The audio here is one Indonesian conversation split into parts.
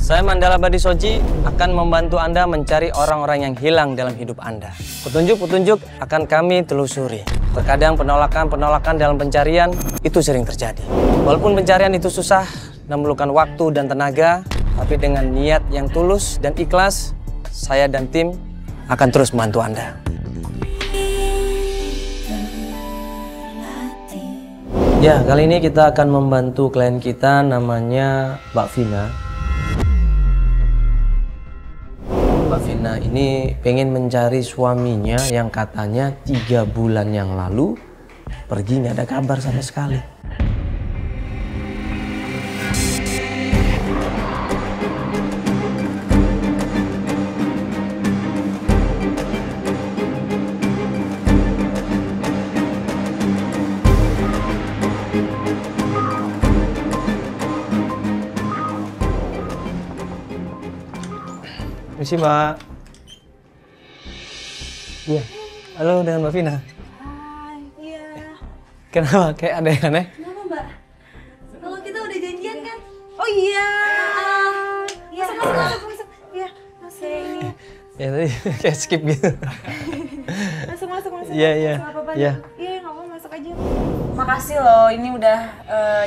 Saya Mandala Badi Soji akan membantu Anda mencari orang-orang yang hilang dalam hidup Anda. Petunjuk-petunjuk akan kami telusuri. Terkadang penolakan dalam pencarian itu sering terjadi. Walaupun pencarian itu susah dan memerlukan waktu dan tenaga, tapi dengan niat yang tulus dan ikhlas, saya dan tim akan terus membantu Anda. Ya, kali ini kita akan membantu klien kita namanya Mbak Vina. Mbak Vina ini pengen mencari suaminya yang katanya 3 bulan yang lalu pergi nggak ada kabar sama sekali. Misi Mbak. Iya. Halo, dengan Mbak Vina. Hai, iya. Kenapa? Kayak ada yang aneh? Kenapa Mbak? Kalau kita udah janjian kan? Oh iya. Iya, masuk. Iya, masuk ini. Ya tadi kayak skip gitu. Masuk. Iya. Iya, nggak apa-apa, masuk aja. Makasih loh, ini udah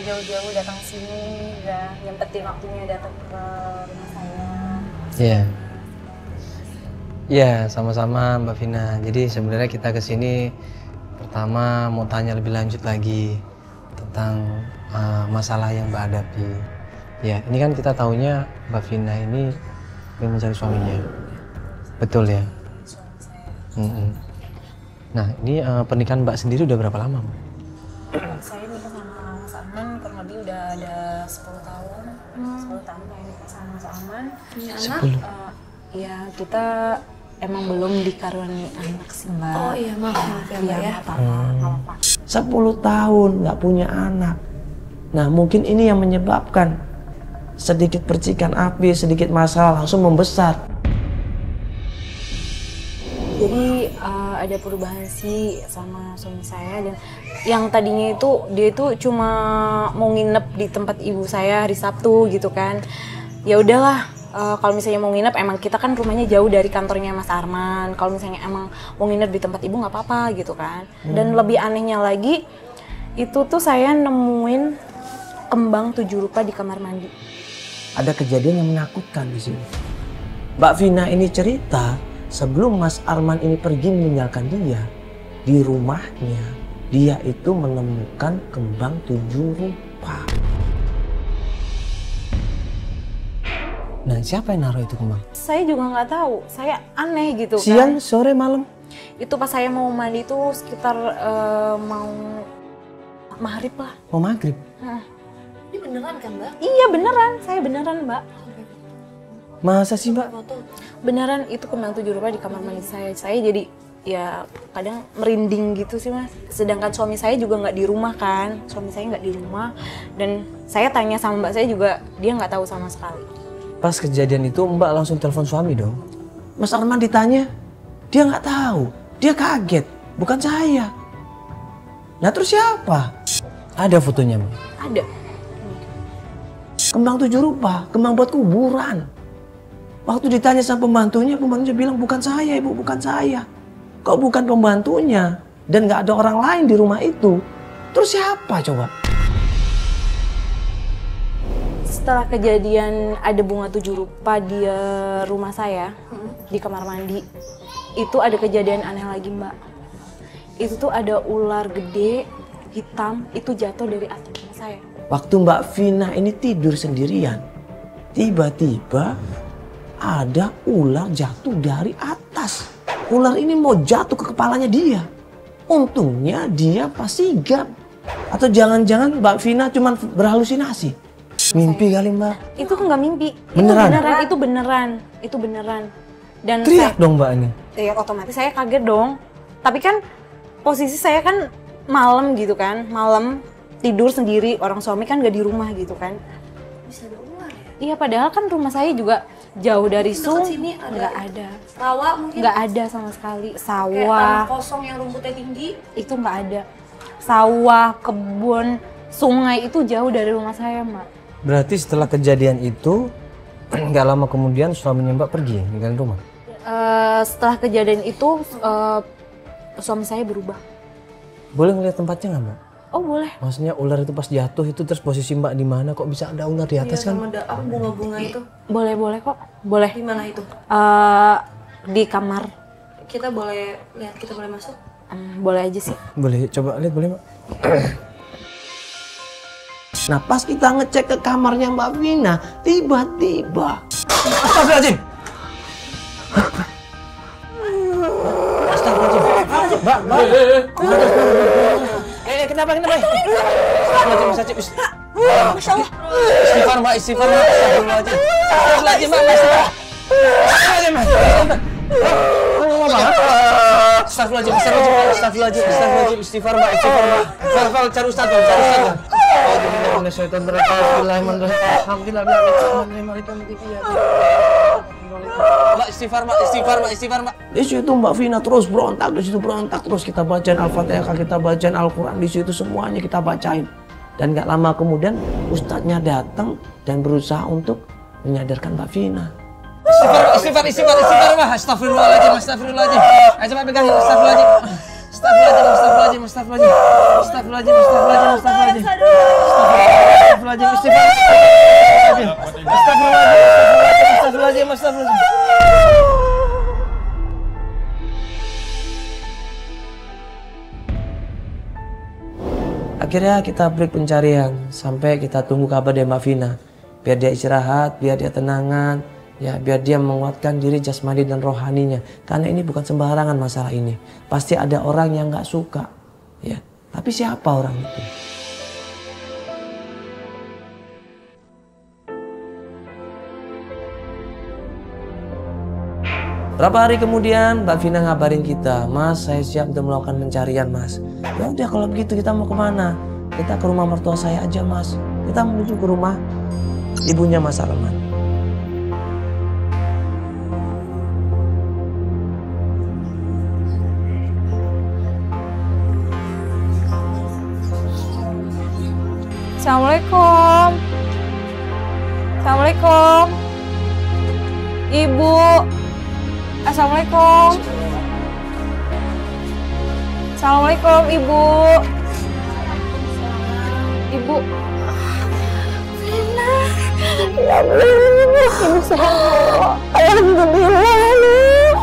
jauh-jauh datang sini, udah nyempetin waktunya datang ke rumah saya. Iya. Iya, sama-sama Mbak Vina. Jadi sebenarnya kita kesini pertama mau tanya lebih lanjut lagi tentang masalah yang Mbak hadapi. Ya, ini kan kita taunya Mbak Vina ini ingin mencari suaminya. Betul ya? Suami saya. Nah, ini pernikahan Mbak sendiri udah berapa lama, Mbak? Saya nikah sama Mas Arman kurang lebih udah ada 10 tahun. 10 tahun saya nikah sama Mas Arman. Punya anak? Ya, kita emang belum dikaruniai anak sih, Mbak. Oh iya, maaf ya, Mbak ya. Apa-apa. 10 tahun nggak punya anak. Nah, mungkin ini yang menyebabkan sedikit percikan api, sedikit masalah langsung membesar. Jadi ada perubahan sih sama suami saya, dan yang tadinya itu dia itu cuma mau nginep di tempat ibu saya hari Sabtu gitu kan. Ya udahlah, kalau misalnya mau nginep, emang kita kan rumahnya jauh dari kantornya Mas Arman. Kalau misalnya emang mau nginep di tempat ibu nggak apa-apa gitu kan. Dan lebih anehnya lagi, itu tuh saya nemuin kembang 7 rupa di kamar mandi. Ada kejadian yang menakutkan di sini. Mbak Vina ini cerita sebelum Mas Arman ini pergi meninggalkan dia, di rumahnya dia itu menemukan kembang 7 rupa. Nah, siapa yang naruh itu kembang? Saya juga nggak tahu, saya aneh gitu kan. Siang, sore, malam? Itu pas saya mau mandi itu sekitar mau maghrib lah. Mau maghrib? Ini beneran kan, Mbak? Iya beneran, saya beneran, Mbak. Masa sih, Mbak? Beneran itu kembang 7 rupa di kamar mandi saya. Saya jadi ya kadang merinding gitu sih, Mas. Sedangkan suami saya juga nggak di rumah kan. Suami saya nggak di rumah, dan saya tanya sama Mbak saya juga, dia nggak tahu sama sekali. Pas kejadian itu Mbak langsung telepon suami dong. Mas Arman ditanya, dia nggak tahu, dia kaget, bukan saya. Nah terus siapa? Ada fotonya, Mbak? Ada. Kembang 7 rupa, kembang buat kuburan. Waktu ditanya sama pembantunya bilang bukan saya, Ibu, bukan saya. Kok bukan pembantunya dan nggak ada orang lain di rumah itu? Terus siapa coba? Setelah kejadian ada bunga 7 rupa di rumah saya, di kamar mandi, itu ada kejadian aneh lagi, Mbak. Itu tuh ada ular gede, hitam, itu jatuh dari atap rumah saya. Waktu Mbak Vina ini tidur sendirian, tiba-tiba ada ular jatuh dari atas. Ular ini mau jatuh ke kepalanya dia. Untungnya dia pas sigap. Atau jangan-jangan Mbak Vina cuma berhalusinasi. Mimpi kali, Mbak. Itu nggak mimpi. Beneran? Itu beneran. Dan Teriak dong Mbak ini. Ya otomatis saya kaget dong. Tapi kan posisi saya kan malam gitu kan. Malam tidur sendiri, orang suami kan nggak di rumah gitu kan. Bisa ada ular ya? Iya, padahal kan rumah saya juga jauh dari sungai. Nggak ada. Rawa mungkin? Nggak ada sama sekali. Kayak Sawah. tanah kosong yang rumputnya tinggi? Itu nggak ada. Sawah, kebun, sungai itu jauh dari rumah saya, Mbak. Berarti setelah kejadian itu nggak lama kemudian suaminya Mbak pergi ninggalin rumah? Setelah kejadian itu suami saya berubah. Boleh ngeliat tempatnya nggak Mbak? Oh boleh. Maksudnya ular itu pas jatuh itu terus posisi Mbak di mana? Kok bisa ada ular di atas kan? Sama bunga-bunga itu. Boleh kok. Boleh. Di mana itu? Di kamar. Kita boleh lihat, kita boleh masuk? Boleh aja sih. Boleh, coba lihat boleh Mbak? Nah pas kita ngecek ke kamarnya Mbak Vina, tiba-tiba Astagfirullahaladzim! Astagfirullahaladzim! Mbak! Kenapa? Astagfirullahaladzim, Masya Allah. Istighfar Mbak, Astagfirullahaladzim. Astagfirullahaladzim Mbak, Astagfirullahaladzim. Astagfirullahaladzim, istighfar Mbak, Fal, cari Ustaz, Mbak, istighfar Mbak. di situ Mbak Vina terus berontak, terus kita bacain Al-Fatihah, kita bacain Al-Quran, di situ semuanya kita bacain. Dan nggak lama kemudian ustadznya datang dan berusaha untuk menyadarkan Mbak Vina. Istighfar Mbak. Astagfirullahaladzim. Ayo coba pegang, Astagfirullahaladzim. Akhirnya kita break pencarian sampai kita tunggu kabar dari Mbak Vina. Biar dia istirahat, biar dia tenangan, ya biar dia menguatkan diri jasmani dan rohaninya. Karena ini bukan sembarangan masalah ini. Pasti ada orang yang nggak suka, ya. Tapi siapa orang itu? Berapa hari kemudian Mbak Vina ngabarin kita, Mas saya siap untuk melakukan pencarian Mas. Ya udah kalau begitu kita mau kemana? Kita ke rumah mertua saya aja Mas. Kita menuju ke rumah ibunya Mas Arman. Assalamualaikum. Assalamualaikum. Ibu. Assalamualaikum. Assalamualaikum Ibu. Ibu. Vina. Ibu sehat. Alhamdulillah.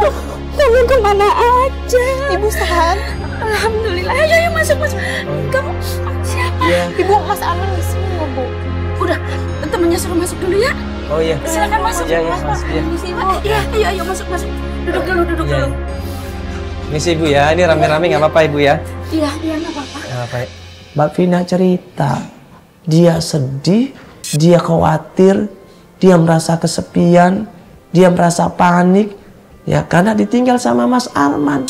Kamu kemana aja? Ibu sehat. Alhamdulillah. Ayo masuk. Kamu siapa? Iya. Ibu Mas Arman di sini nggak Bu? Udah, temennya suruh masuk dulu ya. Oh iya. Silakan masuk. Iya, Mas. Iya. Iya, ayo masuk. Duduk dulu. Ini sih Ibu ya, ini rame-rame nggak apa-apa Ibu ya? Iya, nggak apa-apa. Nggak apa-apa. Mbak Vina cerita, dia sedih, dia khawatir, dia merasa kesepian, dia merasa panik, ya karena ditinggal sama Mas Arman.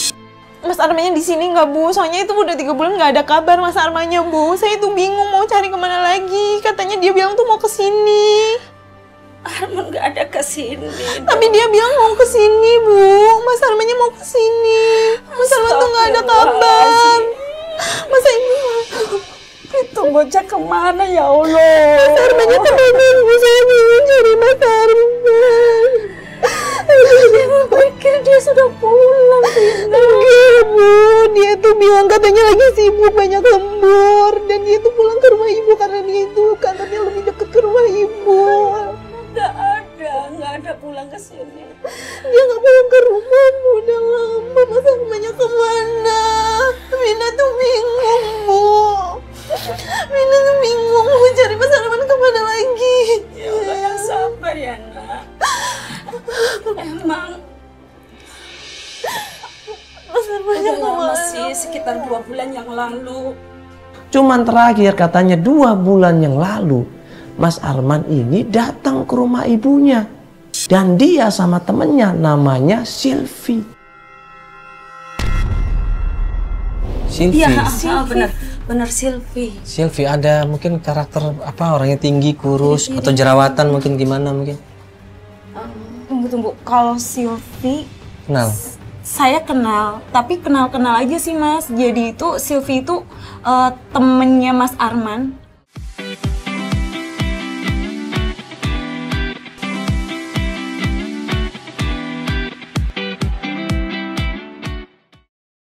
Mas Armannya di sini nggak Bu? Soalnya itu udah 3 bulan nggak ada kabar Mas Armannya Bu. Saya itu bingung mau cari kemana lagi. Katanya dia bilang tuh mau ke sini. Arman nggak ada kesini. Tapi dia bilang mau ke sini Bu. Mas Armannya mau ke sini. Mas Arman tuh nggak ada kabar. Masa ibu? Itu bocah kemana ya Allah? Mas Armannya temenin Bu. Saya bingung cari Mas Arman. Ibu pikir dia sudah pulang, Vina. Enggak Bu, dia tuh bilang katanya lagi sibuk banyak lembur. Dan dia tuh pulang ke rumah ibu karena dia itu kantornya lebih dekat ke rumah ibu. Nggak ada pulang ke sini. Dia nggak pulang ke rumah Bu, udah lama. Mas Armannya kemana? Vina tuh bingung Bu. Vina tuh bingung mau cari Mas Arman kemana lagi. Ya Allah, yang sabar ya nak. Emang Mas Armannya udah lama kemana? sih, sekitar 2 bulan yang lalu. Cuman terakhir katanya 2 bulan yang lalu, Mas Arman ini datang ke rumah ibunya. Dan dia sama temennya namanya Silvi. Silvi. Iya, benar Silvi. Silvi ada mungkin karakter apa orangnya tinggi, kurus atau jerawatan mungkin gimana mungkin? Tunggu. Kalau Silvi Kenal. saya kenal, tapi kenal-kenal aja sih Mas. Jadi itu Silvi itu temennya Mas Arman.